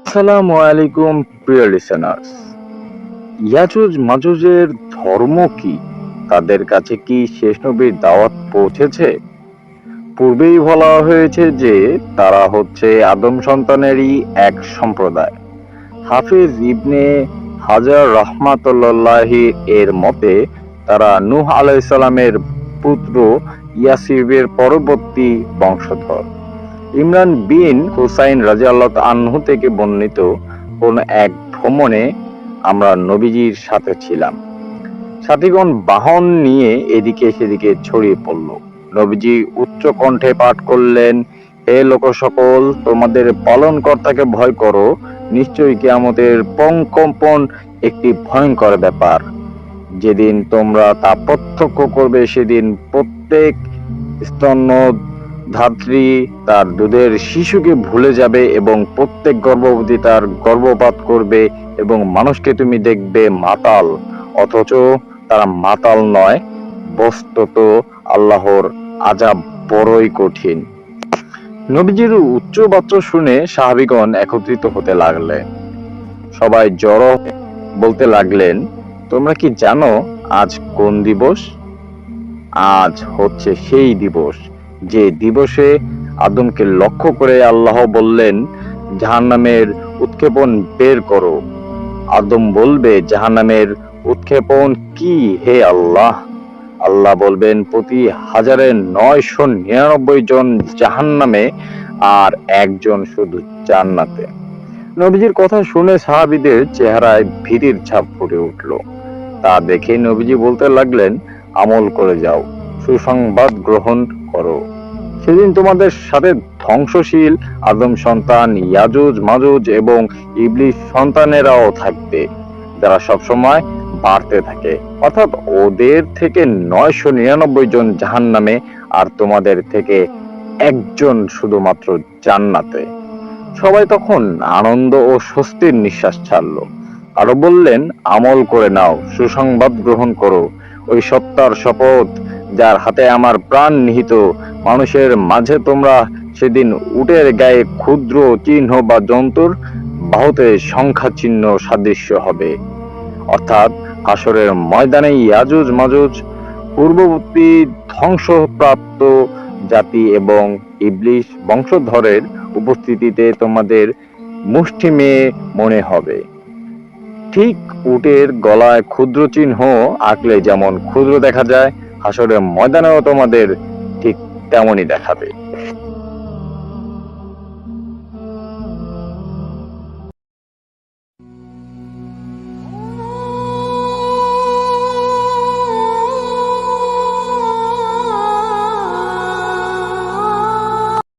আসসালামু আলাইকুম প্রিয় লিসেনার্স। ইয়াজুজ মাজুজের ধর্ম কি? তাদের কাছে কি শেষ নবীর দাওয়াত পৌঁছেছে? পূর্বেই বলা হয়েছে যে তারা হচ্ছে আদম সন্তানেরই এক সম্প্রদায়। হাফিজ ইবনে হাজার রহমাতুল্লাহি এর মতে তারা নূহ আলাইহিস সালামের পুত্র ইয়াসিবের পরবর্তী বংশধর। ইমরান বিন হুসাইন রাদিয়াল্লাহু আনহু থেকে বর্ণিত, কোন এক ভ্রমণে আমরা নবীজির সাথে ছিলাম। সাথীগণ বাহন নিয়ে এদিকে সেদিকে ছড়িয়ে পড়ল। নবীজি উচ্চ কণ্ঠে পাঠ করলেন, হে লোক সকল, তোমাদের পালনকর্তাকে ভয় করো। নিশ্চয়ই কিয়ামতের প্রকম্পন একটি ভয়ঙ্কর ব্যাপার। যেদিন তোমরা তা প্রত্যক্ষ করবে, সেদিন প্রত্যেক স্তন্যধাত্রী তার দুধের শিশুকে ভুলে যাবে এবং প্রত্যেক গর্ভবতী তার গর্ভপাত করবে এবং মানুষকে তুমি দেখবে মাতাল, অথচ তারা মাতাল নয়। বস্তুত আল্লাহর আযাব বড়ই কঠিন। নবীজির উচ্চবাচ্য শুনে সাহাবীগণ একত্রিত হতে লাগলেন। সবাই জড়ো বলতে লাগলেন, তোমরা কি জানো আজ কোন দিবস? আজ হচ্ছে সেই দিবস যে দিবসে আদমকে লক্ষ্য করে আল্লাহ বললেন, জাহান্নামের উৎক্ষেপণ বের করো। আদম বলবে, জাহান্নামের উৎক্ষেপণ কি হে আল্লাহ? আল্লাহ বলবেন, প্রতি 1999 জন জাহান্নামে আর একজন শুধু জান্নাতে। নবীজির কথা শুনে সাহাবীদের চেহারায় ভীতির ছাপ ফুটে উঠল। তা দেখে নবীজি বলতে লাগলেন, আমল করে যাও, সুসংবাদ গ্রহণ করো। সেদিন তোমাদের সাথে ধ্বংসশীল আদম সন্তান, ইয়াজুজ মাজুজ এবং ইবলিস সন্তানেরাও থাকবে, যারা সবসময় বাড়তে থাকে। অর্থাৎ ওদের থেকে 999 জন জাহান্নামে আর তোমাদের থেকে একজন শুধুমাত্র জান্নাতে। সবাই তখন আনন্দ ও স্বস্তির নিঃশ্বাস ছাড়ল। আরো বললেন, আমল করে নাও, সুসংবাদ গ্রহণ করো। ওই সত্তার শপথ যার হাতে আমার প্রাণ নিহিত, মানুষের মাঝে তোমরা সেদিন উটের গায়ে ক্ষুদ্র চিহ্ন বা জন্তুর বাহুতে সংখ্যা চিহ্ন সাদৃশ্য হবে। অর্থাৎ হাসরের ময়দানে ইয়াজুজ মাজুজ, পূর্ববর্তী ধ্বংসপ্রাপ্ত জাতি এবং ইবলিস বংশধরের উপস্থিতিতে তোমাদের মুষ্টিমেয় মনে হবে। ঠিক উটের গলায় ক্ষুদ্র চিহ্ন আঁকলে যেমন ক্ষুদ্র দেখা যায়, হাসরের ময়দানেও তোমাদের ঠিক তেমনই দেখাবে।